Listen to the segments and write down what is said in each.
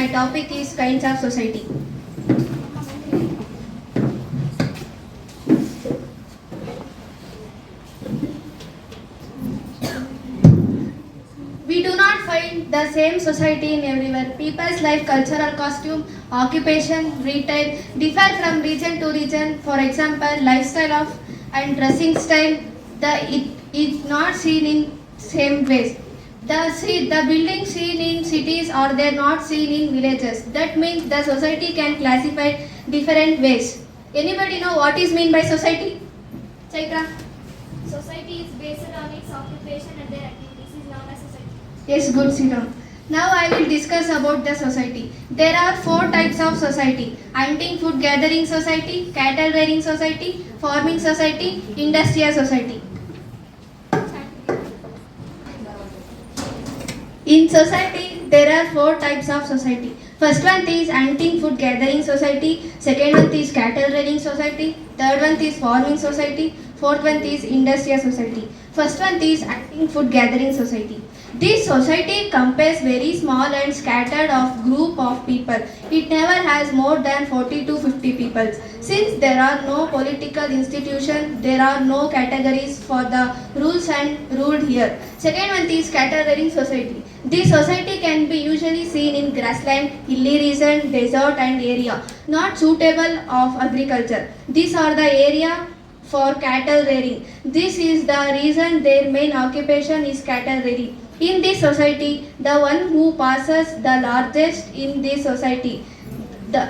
My topic is kinds of society. We do not find the same society in everywhere. People's life, cultural costume, occupation, retail differ from region to region. For example, lifestyle of and dressing style, it is not seen in same ways. The buildings seen in cities or they are not seen in villages. That means the society can classify different ways. Anybody know what is mean by society? Chaitra? Society is based on its occupation and their activities is known as society. Yes, good, Sita. Now I will discuss about the society. There are 4 types of society: hunting, food gathering society, cattle rearing society, farming society, industrial society. In society, there are 4 types of society. First one is hunting, food gathering society. Second one is cattle rearing society. Third one is farming society. Fourth one is industrial society. First one is hunting, food gathering society. This society compares very small and scattered of group of people. It never has more than 40 to 50 people. Since there are no political institutions, there are no categories for the rules and ruled here. Second one is cattle rearing society. This society can be usually seen in grassland, hilly region, desert and area not suitable of agriculture. These are the area for cattle rearing. This is the reason their main occupation is cattle rearing. In this society, the one who passes the largest in this society, the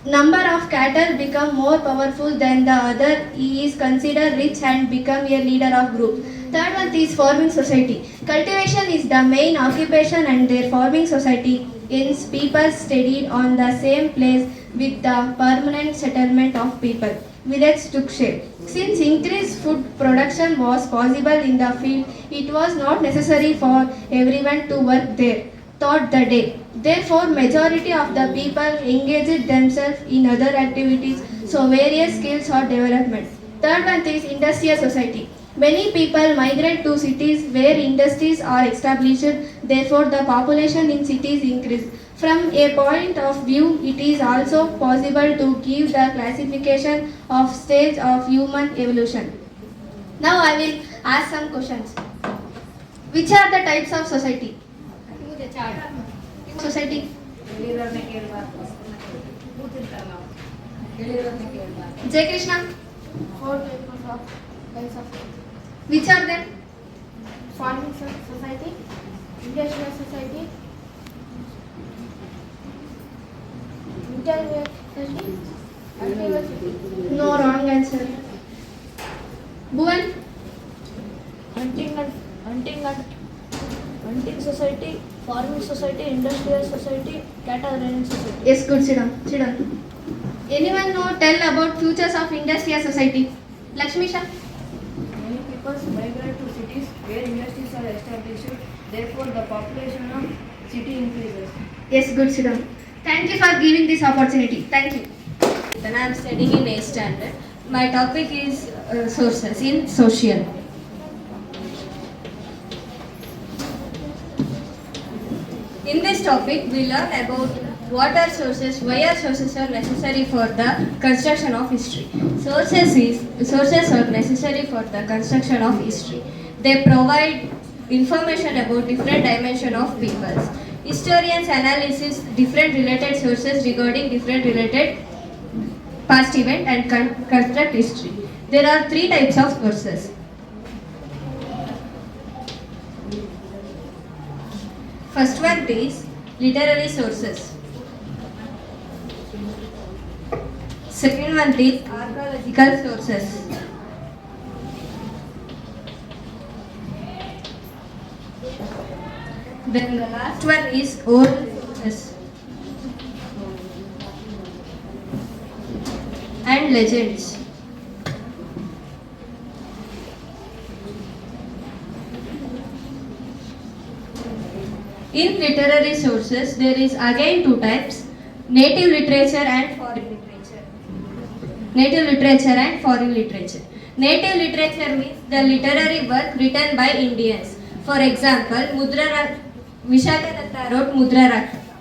number of cattle become more powerful than the other. He is considered rich and become a leader of group. Third one is farming society. Cultivation is the main occupation and their farming society ends people studied on the same place with the permanent settlement of people. Village took shape. Since increased food production was possible in the field, it was not necessary for everyone to work there throughout the day. Therefore, majority of the people engaged themselves in other activities, so various skills are development. Third one is industrial society. Many people migrate to cities where industries are established, therefore the population in cities increase. From a point of view, it is also possible to give the classification of stage of human evolution. Now I will ask some questions. Which are the types of society? Society. Jai Krishna. 4 types of Which are them? farming society, industrial society, intermediate society, ultimate society. No, wrong answer. Bhuvan? Hunting society, farming society, industrial society, cattle rearing society. Yes, good. Sit down. Sit down. Anyone know tell about futures of industrial society? Lakshmi Shah? Many people migrate to cities where industries are established. Therefore, the population of city increases. Yes, good. Sit down. Thank you for giving this opportunity. Thank you. Then I am studying in 8th standard. My topic is sources in social. In this topic, we learn about what are sources, why are sources are necessary for the construction of history. Sources are necessary for the construction of history. They provide information about different dimension of peoples. Historians analyze different related sources regarding different related past event and construct history. There are 3 types of sources. First one is literary sources. Second one is archaeological sources. Then the last one is oral sources and legends. In literary sources, there is again 2 types: native literature and foreign literature. Native literature and foreign literature. Native literature means the literary work written by Indians. For example, Vishakhadatta wrote Mudrarakshasa.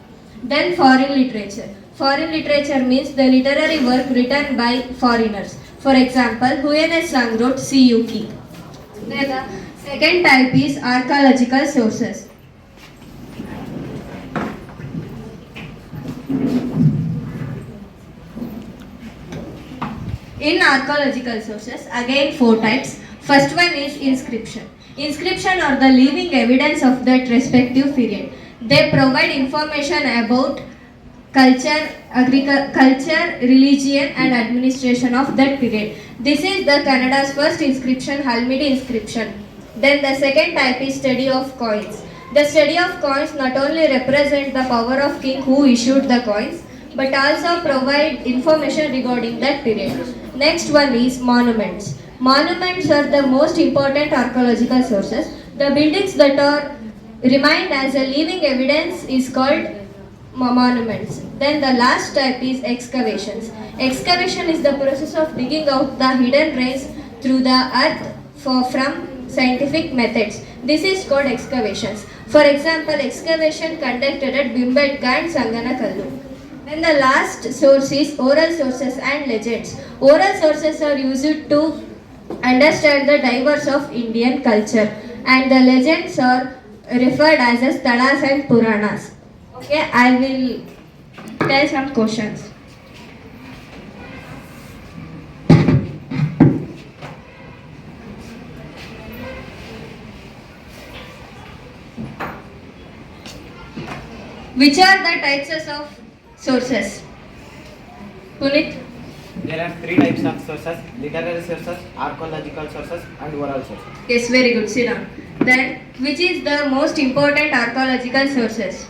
Then foreign literature. Foreign literature means the literary work written by foreigners. For example, Huyen Tsang wrote Siyuki. Then the second type is archaeological sources. In archaeological sources, again four types. First one is inscription. Inscription are the living evidence of that respective period. They provide information about culture, religion and administration of that period. This is the Canada's first inscription, Halmidi inscription. Then the second type is study of coins. The study of coins not only represent the power of king who issued the coins, but also provide information regarding that period. Next one is monuments. Monuments are the most important archaeological sources. The buildings that are remained as a living evidence is called monuments. Then the last type is excavations. Excavation is the process of digging out the hidden rays through the earth from scientific methods. This is called excavations. For example, excavation conducted at Bimbetka and Sanganakallu. Then the last source is oral sources and legends. Oral sources are used to understand the diverse of Indian culture, and the legends are referred as Talas and Puranas. Okay, I will tell some questions. Which are the types of sources? Punit? There are three types of sources: literary sources, archaeological sources, and oral sources. Yes, very good. Sit down. Then, which is the most important archaeological sources?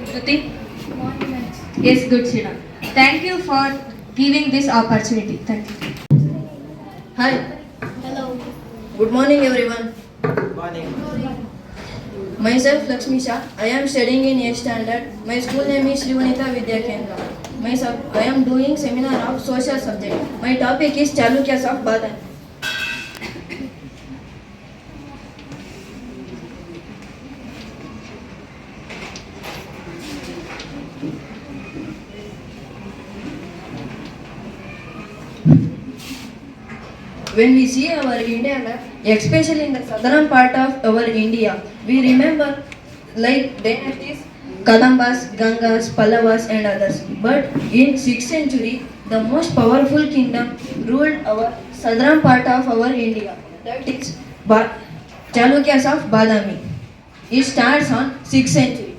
Shruti? Monuments. Yes, good. Sit down. Thank you for giving this opportunity. Thank you. Hi, Hello. good morning everyone. Morning. Myself Lakshmi Shah. I am studying in 8th standard. My school name is Srivanita Vidya Kendra. I am doing seminar of social subject. My topic is Chalukyas of Badami. When we see our India map, especially in the southern part of our India, we remember like dynasties, Kadambas, Gangas, Pallavas and others. But in 6th century, the most powerful kingdom ruled our southern part of our India. That is Chalukyas of Badami. It starts on 6th century.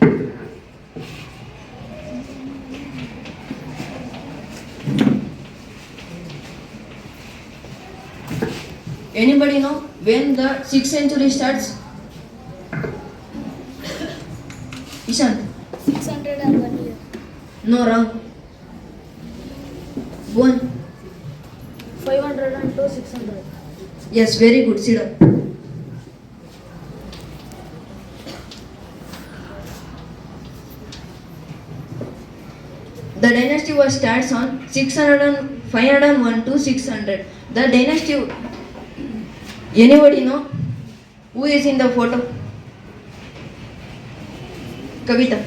Anybody know when the 6th century starts? Ishan? 601 years. No, wrong. Go on. 502, 600. Yes, very good. Sit down. The dynasty was starts on 501 to 600. The dynasty. Anybody know who is in the photo? Kavita.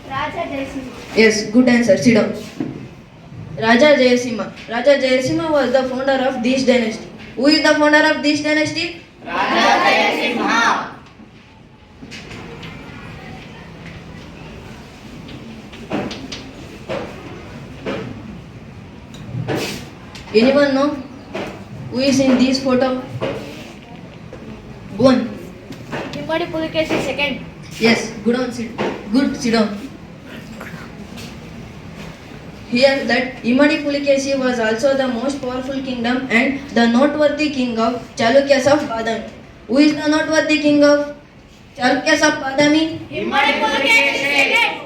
Raja Jaisimha. Yes, good answer. Sit down. Raja Jayasimha. Raja Jayasimha was the founder of this dynasty. Who is the founder of this dynasty? Anyone know who is in this photo? Go on. Immadi Pulikesi second. Yes, good on. Good. Sit down. Here that Imadi Pulikesi was also the most powerful kingdom and the noteworthy king of Chalukyas of Badami. Who is the noteworthy king of Chalukyas of Badami? Immadi Pulikesi second.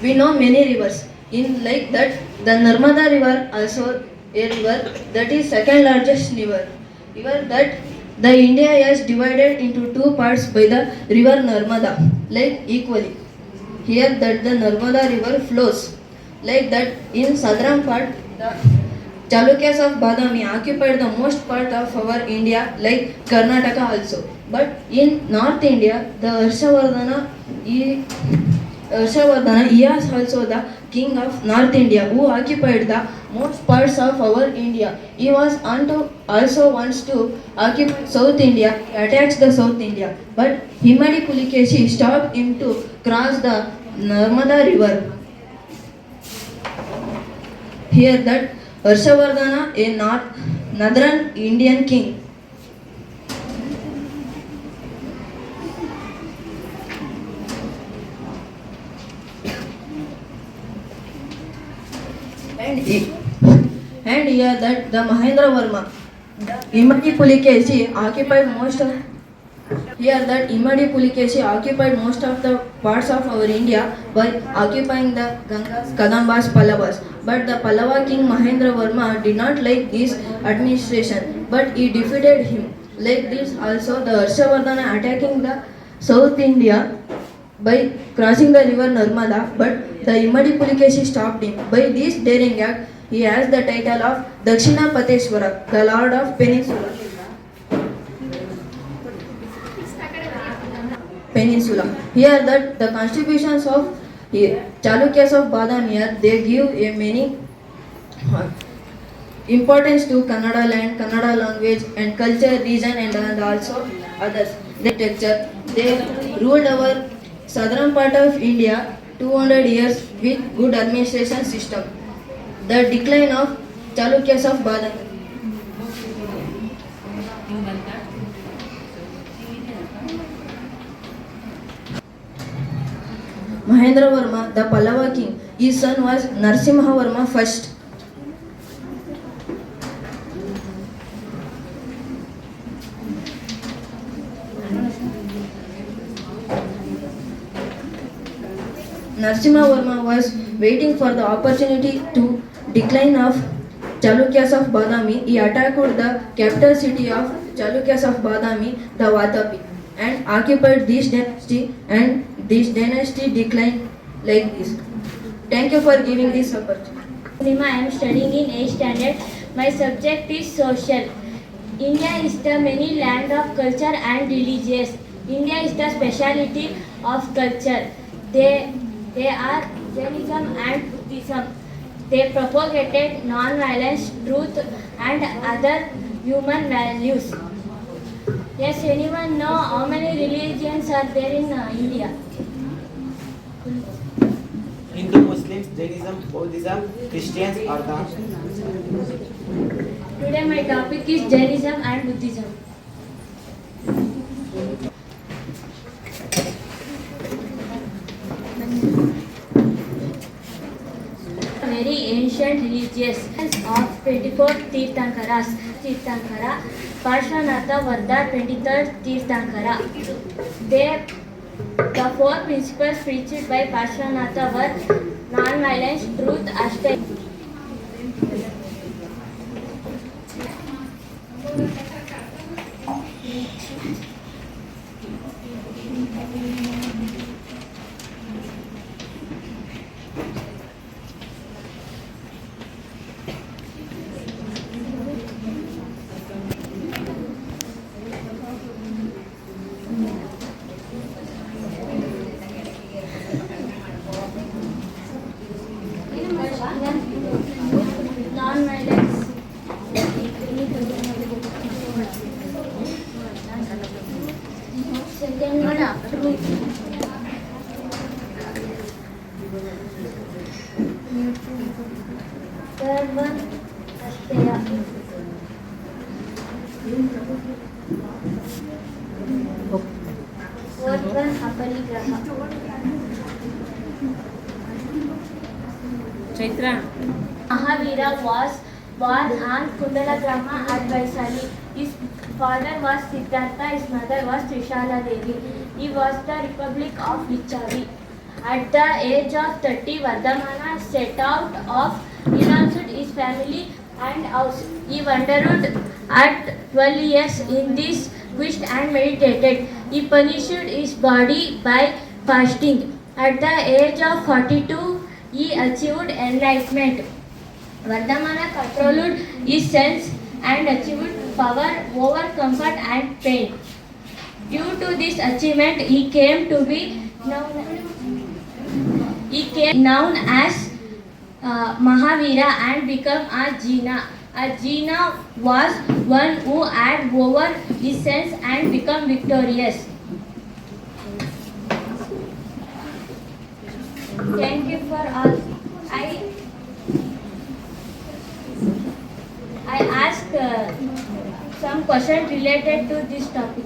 We know many rivers. In like that, the Narmada river also a river that is second largest river. River that the India is divided into two parts by the river Narmada, like equally. here that the Narmada river flows. Like that in southern part, the Chalukyas of Badami occupied the most part of our India, like Karnataka also. But in North India, the Harshavardhana, he was also the king of North India, who occupied the most parts of our India. He was also wants to occupy South India, he attacks the South India. But Himadi Pulikeshi stopped him to cross the Narmada river. Here that Harshavardhana, a northern Indian king. And here that the Mahendra Varma, Imadi Pulikeshi occupied most of the parts of our India by occupying the Gangas, Kadambas, Pallavas. But the Pallava king Mahendra Varma did not like this administration, but he defeated him. Like this also the Harshavardhana attacking the South India by crossing the river Narmada, but the Imadi Pulikeshi stopped him. By this daring act, he has the title of Dakshina Pateshwara, the Lord of Peninsula. Here that the contributions of Chalukyas of Badamir, they give a many importance to Kannada land, Kannada language and culture, region and also others. Architecture, they ruled our southern part of India 200 years with good administration system. The decline of Chalukyas of Badamir. Mahendra Varma, the Pallava king, his son was Narsimha Varma first. Narsimha Varma was waiting for the opportunity to decline of Chalukyas of Badami. He attacked the capital city of Chalukyas of Badami, the Vatapi, and occupied this dynasty, and this dynasty declined like this. Thank you for giving this opportunity. Nima, I am studying in 8th standard. My subject is social. India is the many land of culture and religious. India is the speciality of culture. They are Jainism and Buddhism. They propagated non-violence, truth, and other human values. Yes, anyone know how many religions are there in India? Hindu, Muslims, Jainism, Buddhism, Christians are the Today my topic is Jainism and Buddhism. Very ancient religious of 24 Tirthankaras. Parshvanatha were the 23rd Tirthankara. The four principles preached by Parshvanatha were non-violence, truth, austerity. Non-violence. Second one, truth. Third one, asteya. Fourth one, aparigraha. Mahavira was born on Kundalagrama at Vaisali. His father was Siddhartha, his mother was Trishala Devi. He was the Republic of Lichavi. At the age of 30, Vardhamana set out of renounced his family and house. He wandered at 12 years in this quest and meditated. He punished his body by fasting. At the age of 42, he achieved enlightenment. Vardhamana controlled his sense and achieved power over comfort and pain. Due to this achievement, he came known as Mahavira and become a Jina. A Jina was one who had over his sense and become victorious. Thank you for all. I ask some questions related to this topic.